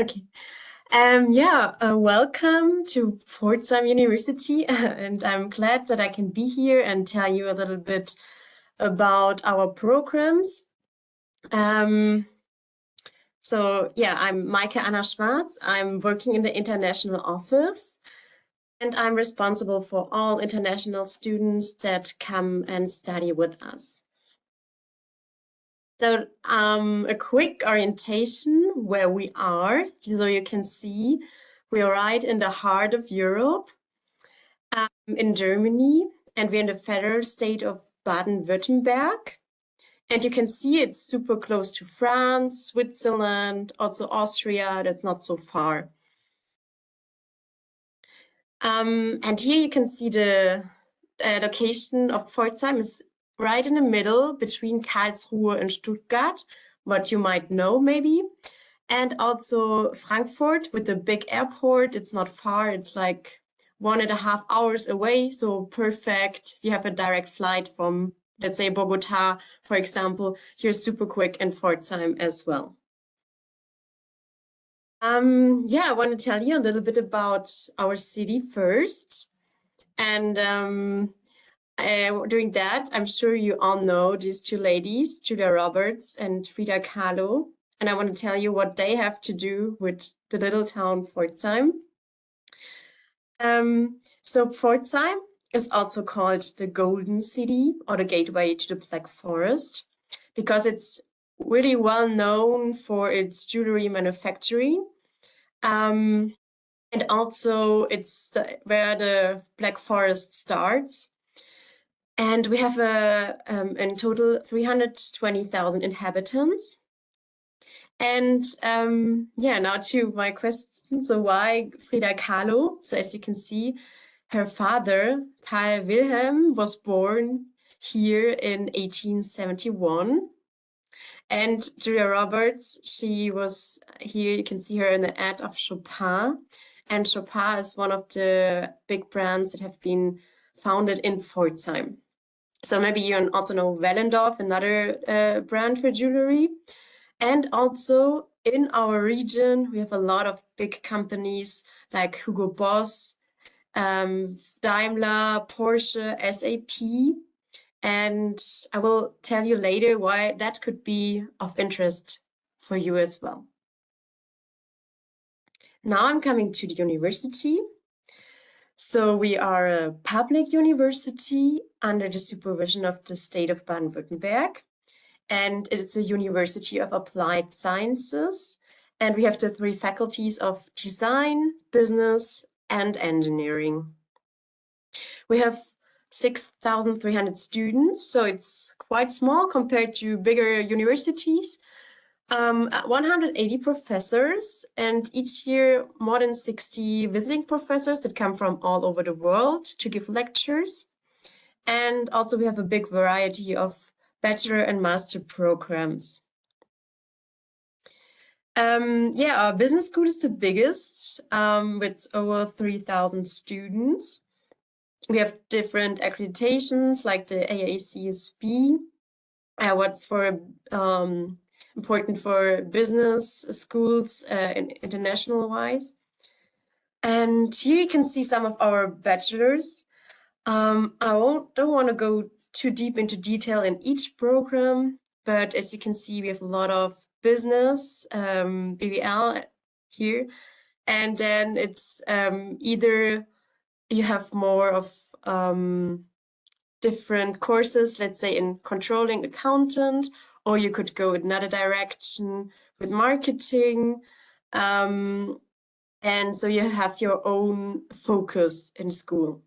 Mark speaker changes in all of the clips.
Speaker 1: Okay. Welcome to Pforzheim University, and I'm glad that I can be here and tell you a little bit about our programs. I'm Maike Anna Schwarz. I'm working in the international office, and I'm responsible for all international students that come and study with us. So a quick orientation where we are, so you can see we are right in the heart of Europe, in Germany, and we're in the federal state of Baden-Württemberg. And you can see it's super close to France, Switzerland, also Austria, that's not so far. And here you can see the location of Pforzheim is right in the middle between Karlsruhe and Stuttgart, what you might know maybe. And also Frankfurt with the big airport. It's not far, it's like 1.5 hours away, so perfect. You have a direct flight from, let's say, Bogotá, for example. You're super quick in Pforzheim as well. I want to tell you a little bit about our city first. And during that, I'm sure you all know these two ladies, Julia Roberts and Frida Kahlo. And I want to tell you what they have to do with the little town Pforzheim. So Pforzheim is also called the Golden City or the gateway to the Black Forest because it's really well known for its jewelry manufacturing. And also it's where the Black Forest starts. And we have in total 320,000 inhabitants. And now to my question. So why Frida Kahlo? So as you can see, her father, Karl Wilhelm, was born here in 1871. And Julia Roberts, she was here, you can see her in the ad of Chopin. And Chopin is one of the big brands that have been founded in Pforzheim. So maybe you also know Wellendorf, another brand for jewelry. And also in our region, we have a lot of big companies like Hugo Boss, Daimler, Porsche, SAP. And I will tell you later why that could be of interest for you as well. Now I'm coming to the university. So we are a public university under the supervision of the state of Baden-Württemberg. And it's a university of applied sciences. And we have the 3 faculties of design, business, and engineering. We have 6,300 students, so it's quite small compared to bigger universities. 180 professors, and each year more than 60 visiting professors that come from all over the world to give lectures. And also we have a big variety of bachelor and master programs. Our business school is the biggest, with over 3,000 students. We have different accreditations like the AACSB, what's for important for business schools international wise. And here you can see some of our bachelors. I don't want to go too deep into detail in each program, but as you can see, we have a lot of business, BWL here, and then it's either you have more of different courses, let's say in controlling accountant, or you could go another direction with marketing. And so you have your own focus in school.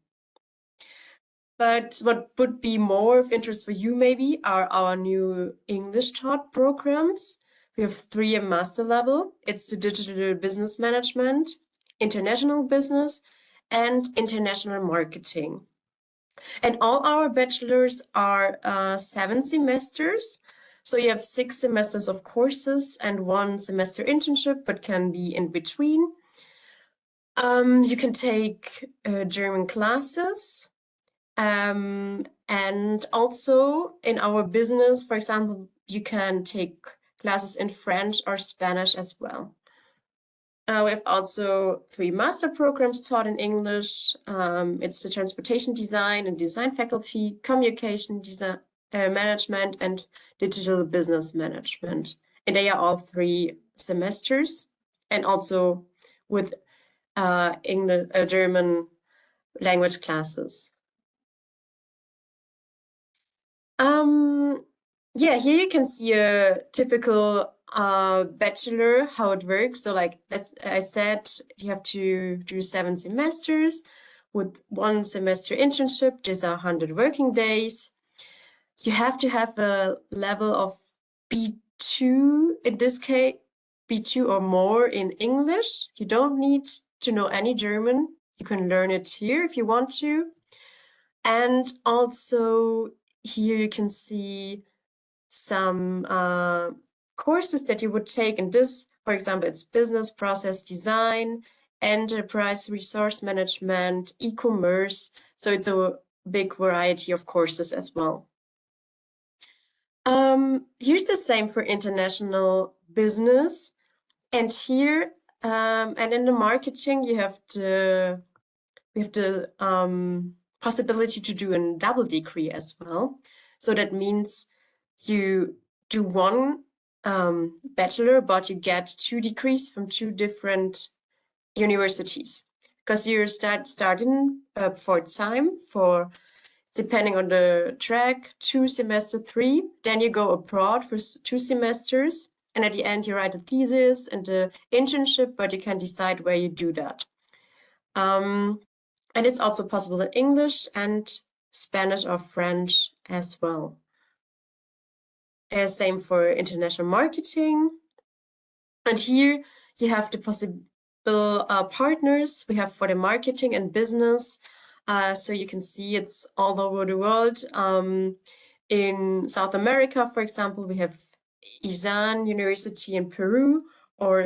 Speaker 1: But what would be more of interest for you maybe are our new English taught programs. We have 3 at master level. It's the digital business management, international business, and international marketing. And all our bachelors are 7 semesters. So you have 6 semesters of courses and 1 semester internship, but can be in between. You can take German classes. And also in our business, for example, you can take classes in French or Spanish as well. We have also 3 master programs taught in English. It's the transportation design and design faculty, communication design, management, and digital business management. And they are all 3 semesters, and also with English, German language classes. Yeah, here you can see a typical bachelor, how it works. So like as I said, you have to do 7 semesters with 1 semester internship. These are 100 working days. You have to have a level of B2, in this case, B2 or more in English. You don't need to know any German. You can learn it here if you want to. And also here you can see some courses that you would take in this. For example, it's business process design, enterprise resource management, e-commerce. So it's a big variety of courses as well. Here's the same for international business. And here, and in the marketing, we have the possibility to do a double degree as well. So that means you do 1 bachelor, but you get 2 degrees from 2 different universities. Because you're starting Pforzheim for, depending on the track, 2 semester 3. Then you go abroad for 2 semesters. And at the end, you write a thesis and the internship, but you can decide where you do that. And it's also possible in English and Spanish or French as well. Same for international marketing. And here you have the possible partners we have for the marketing and business. So you can see it's all over the world. In South America, for example, we have ISAN University in Peru, or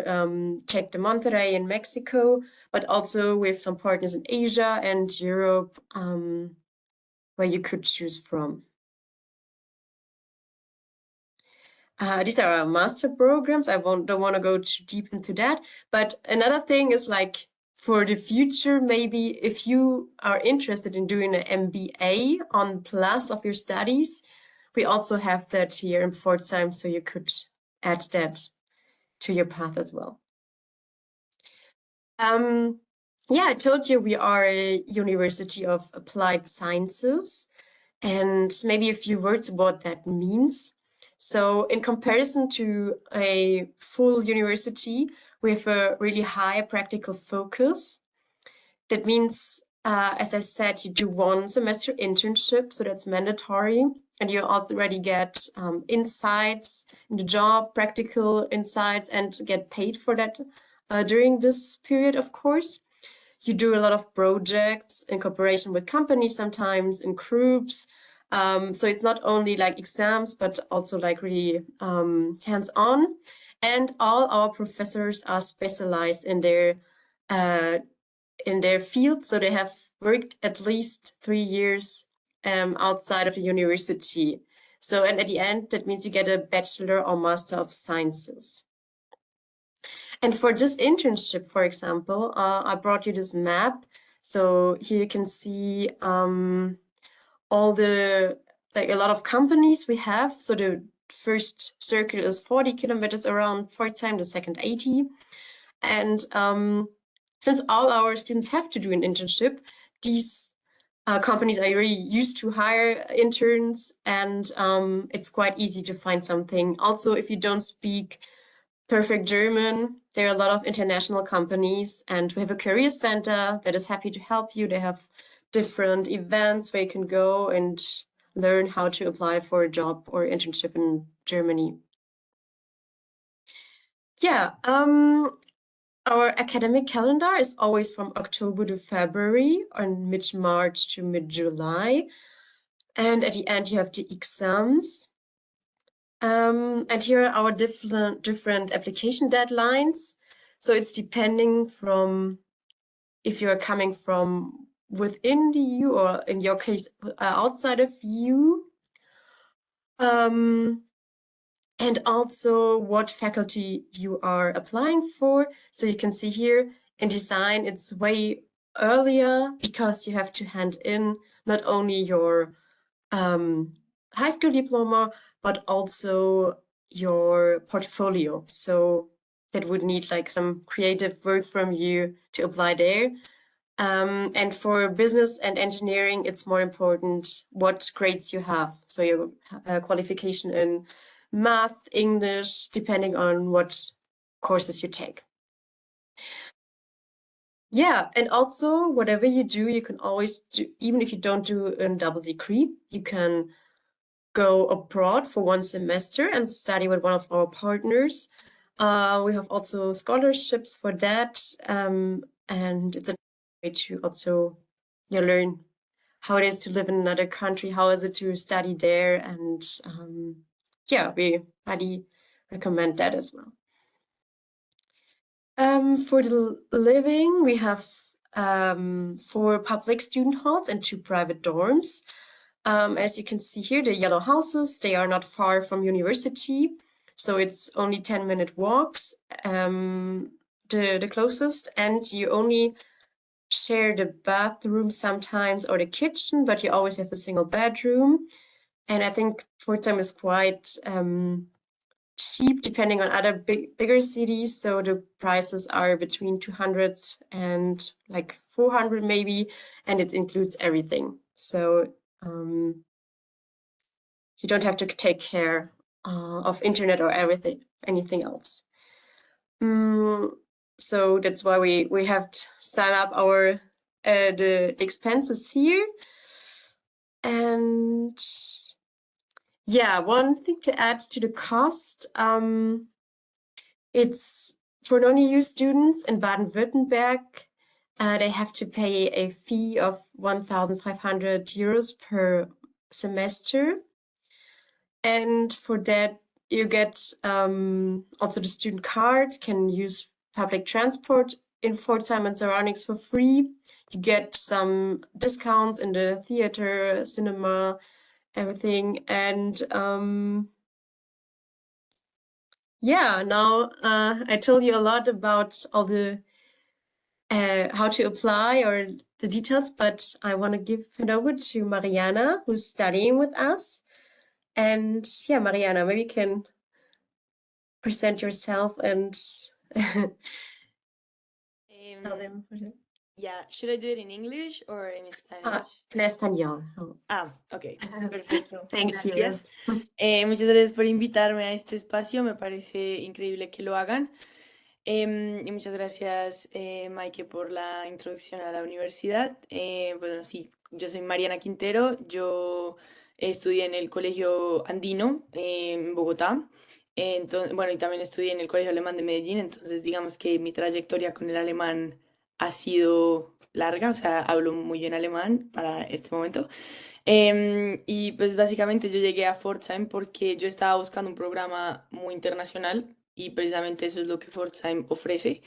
Speaker 1: Tec de Monterrey in Mexico, but also we have some partners in Asia and Europe where you could choose from. These are our master programs. I don't want to go too deep into that. But another thing is like for the future, maybe if you are interested in doing an MBA on plus of your studies, we also have that here in Pforzheim, so you could add that to your path as well. Yeah, I told you we are a University of Applied Sciences, and maybe a few words about what that means. So in comparison to a full university, we have a really high practical focus. That means, as I said, you do 1 semester internship, so that's mandatory. And you already get insights in the job, practical insights, and get paid for that during this period, of course. You do a lot of projects in cooperation with companies, sometimes in groups. So it's not only like exams, but also like really hands-on. And all our professors are specialized in their field. So they have worked at least 3 years outside of the university. So, and at the end, that means you get a Bachelor or Master of Sciences. And for this internship, for example, I brought you this map. So here you can see all the, like a lot of companies we have. So the first circle is 40 kilometers around Pforzheim, the second 80. And since all our students have to do an internship, these companies are really used to hire interns, and it's quite easy to find something. Also, if you don't speak perfect German, there are a lot of international companies, and we have a career center that is happy to help you. They have different events where you can go and learn how to apply for a job or internship in Germany. Yeah, our academic calendar is always from October to February, or mid-March to mid-July. And at the end, you have the exams. And here are our different application deadlines. So it's depending from if you're coming from within the EU, or in your case, outside of EU. and also what faculty you are applying for. So you can see here in design, it's way earlier because you have to hand in not only your high school diploma, but also your portfolio. So that would need like some creative work from you to apply there. And for business and engineering, it's more important what grades you have. So your qualification in math, English, depending on what courses you take. Yeah, and also whatever you do, you can always do, even if you don't do a double degree, you can go abroad for 1 semester and study with one of our partners. We have also scholarships for that, and it's a way to also learn how it is to live in another country, how is it to study there, and yeah, we highly recommend that as well. For the living, we have 4 public student halls and 2 private dorms. As you can see here, the yellow houses, they are not far from university, so it's only 10-minute walks, the closest, and you only share the bathroom sometimes or the kitchen, but you always have a single bedroom. And I think Pforzheim is quite cheap depending on other bigger cities, so the prices are between 200 and like 400 maybe, and it includes everything. So you don't have to take care of internet or anything else. So that's why we have to sum up our the expenses here. And yeah, one thing to add to the cost, it's for non-EU students in Baden-Württemberg, they have to pay a fee of 1,500 euros per semester. And for that, you get also the student card, can use public transport in Pforzheim and surroundings for free. You get some discounts in the theater, cinema, everything. And yeah, now I told you a lot about all the how to apply or the details, but I want to hand over to Mariana, who's studying with us. And yeah, Mariana, maybe you can present yourself and tell them.
Speaker 2: Yeah, should I do it in English or in Spanish?
Speaker 1: En español. Oh.
Speaker 2: Ok, perfecto.
Speaker 1: Thank
Speaker 2: Gracias.
Speaker 1: you.
Speaker 2: Muchas gracias por invitarme a este espacio, me parece increíble que lo hagan. Y muchas gracias, Maike, por la introducción a la universidad. Bueno, sí, yo soy Mariana Quintero, yo estudié en el Colegio Andino en Bogotá. Entonces, bueno, y también estudié en el Colegio Alemán de Medellín, entonces digamos que mi trayectoria con el alemán ha sido larga, o sea, hablo muy bien alemán para este momento. Y pues básicamente yo llegué a Pforzheim porque yo estaba buscando un programa muy internacional y precisamente eso es lo que Pforzheim ofrece.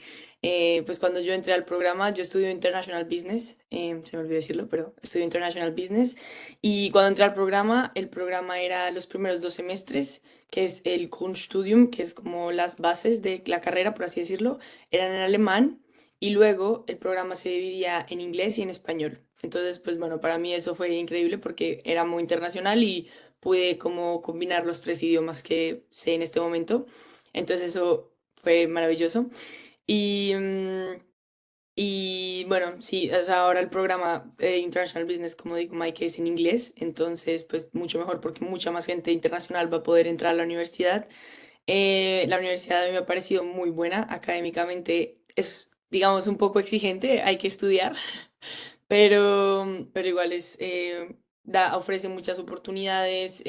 Speaker 2: Pues cuando yo entré al programa, yo estudio International Business, se me olvidó decirlo, pero estudio International Business. Y cuando entré al programa, el programa era los primeros 2 semestres, que es el Grundstudium, que es como las bases de la carrera, por así decirlo, eran en alemán. Y luego el programa se dividía en inglés y en español. Entonces, pues bueno, para mí eso fue increíble porque era muy internacional y pude como combinar los 3 idiomas que sé en este momento. Entonces eso fue maravilloso. Y, y bueno, sí, o sea, ahora el programa International Business, como digo, Mike, es en inglés. Entonces, pues mucho mejor porque mucha más gente internacional va a poder entrar a la universidad. La universidad a mí me ha parecido muy buena académicamente. Es, digamos, un poco exigente, hay que estudiar, pero igual ofrece muchas oportunidades.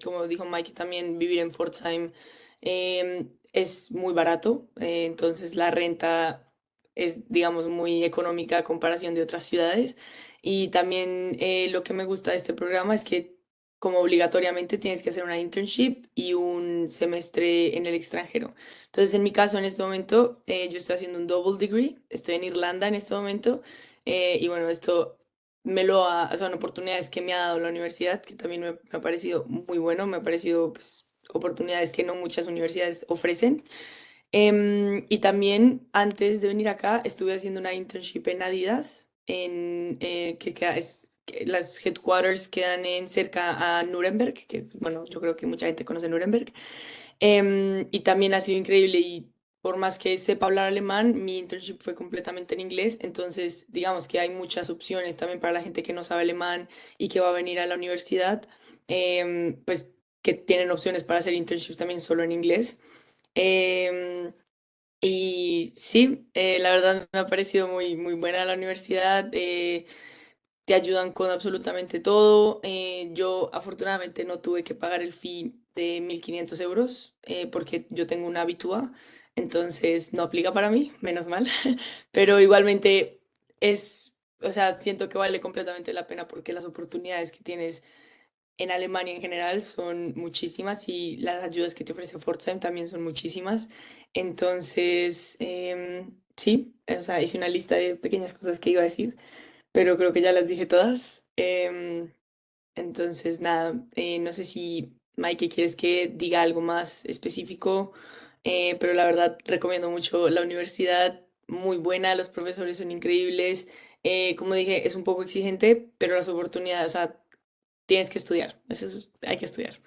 Speaker 2: Como dijo Mike, también vivir en Pforzheim es muy barato, entonces la renta es, digamos, muy económica a comparación de otras ciudades. Y también lo que me gusta de este programa es que como obligatoriamente tienes que hacer una internship y un semestre en el extranjero. Entonces, en mi caso, en este momento, yo estoy haciendo un double degree, estoy en Irlanda en este momento, y bueno, esto son oportunidades que me ha dado la universidad, que también me ha parecido muy bueno, me ha parecido pues, oportunidades que no muchas universidades ofrecen. Y también antes de venir acá estuve haciendo una internship en Adidas, que las headquarters quedan en cerca a Nuremberg, que bueno, yo creo que mucha gente conoce Nuremberg. Y también ha sido increíble y por más que sepa hablar alemán, mi internship fue completamente en inglés, entonces digamos que hay muchas opciones también para la gente que no sabe alemán y que va a venir a la universidad, pues que tienen opciones para hacer internships también solo en inglés. Em, y sí, la verdad me ha parecido muy, muy buena la universidad. Te ayudan con absolutamente todo. Yo afortunadamente no tuve que pagar el fee de 1.500 euros porque yo tengo una habitúa, entonces no aplica para mí, menos mal. Pero igualmente o sea, siento que vale completamente la pena porque las oportunidades que tienes en Alemania en general son muchísimas y las ayudas que te ofrece Pforzheim también son muchísimas. Entonces, sí, o sea, hice una lista de pequeñas cosas que iba a decir, pero creo que ya las dije todas. Entonces, nada, no sé si Mike quieres que diga algo más específico, pero la verdad recomiendo mucho la universidad, muy buena, los profesores son increíbles. Como dije, es un poco exigente, pero las oportunidades, o sea, tienes que estudiar, hay que estudiar.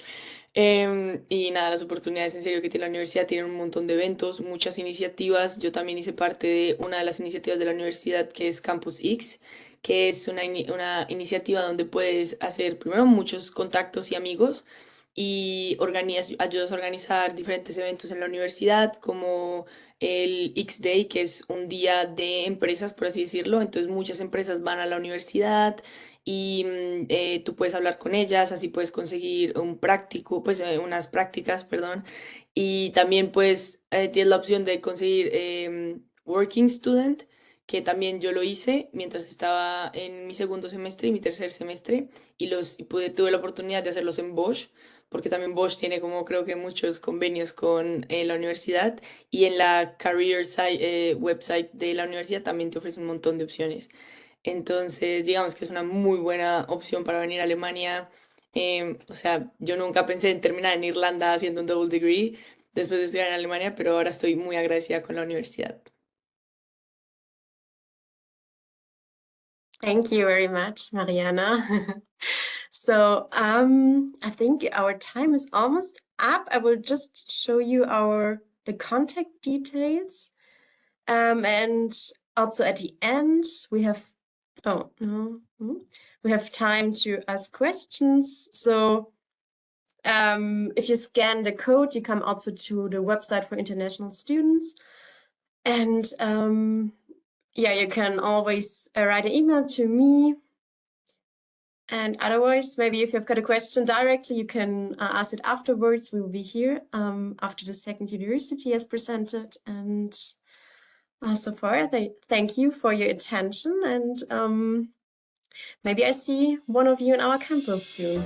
Speaker 2: Y nada, las oportunidades en serio que tiene la universidad tienen un montón de eventos, muchas iniciativas. Yo también hice parte de una de las iniciativas de la universidad que es Campus X, que es una iniciativa donde puedes hacer primero muchos contactos y amigos y ayudas a organizar diferentes eventos en la universidad, como el X Day, que es un día de empresas, por así decirlo. Entonces muchas empresas van a la universidad y tú puedes hablar con ellas, así puedes conseguir un práctico, pues unas prácticas, perdón, y también pues tienes la opción de conseguir Working Student, que también yo lo hice mientras estaba en mi segundo semestre y mi tercer semestre, tuve la oportunidad de hacerlos en Bosch, porque también Bosch tiene como creo que muchos convenios con la universidad y en la website de la universidad también te ofrece un montón de opciones. Entonces, digamos que es una muy buena opción para venir a Alemania. O sea, yo nunca pensé en terminar en Irlanda haciendo un double degree después de estudiar en Alemania, pero ahora estoy muy agradecida con la universidad.
Speaker 1: Thank you very much, Mariana. So I think our time is almost up. I will just show you the contact details. And also at the end, we have, oh, no, we have time to ask questions. So if you scan the code, you come also to the website for international students. And yeah, you can always write an email to me. And otherwise, maybe if you've got a question directly, you can ask it afterwards. We will be here after the second university as presented. And so far, thank you for your attention. And maybe I see one of you in our campus soon.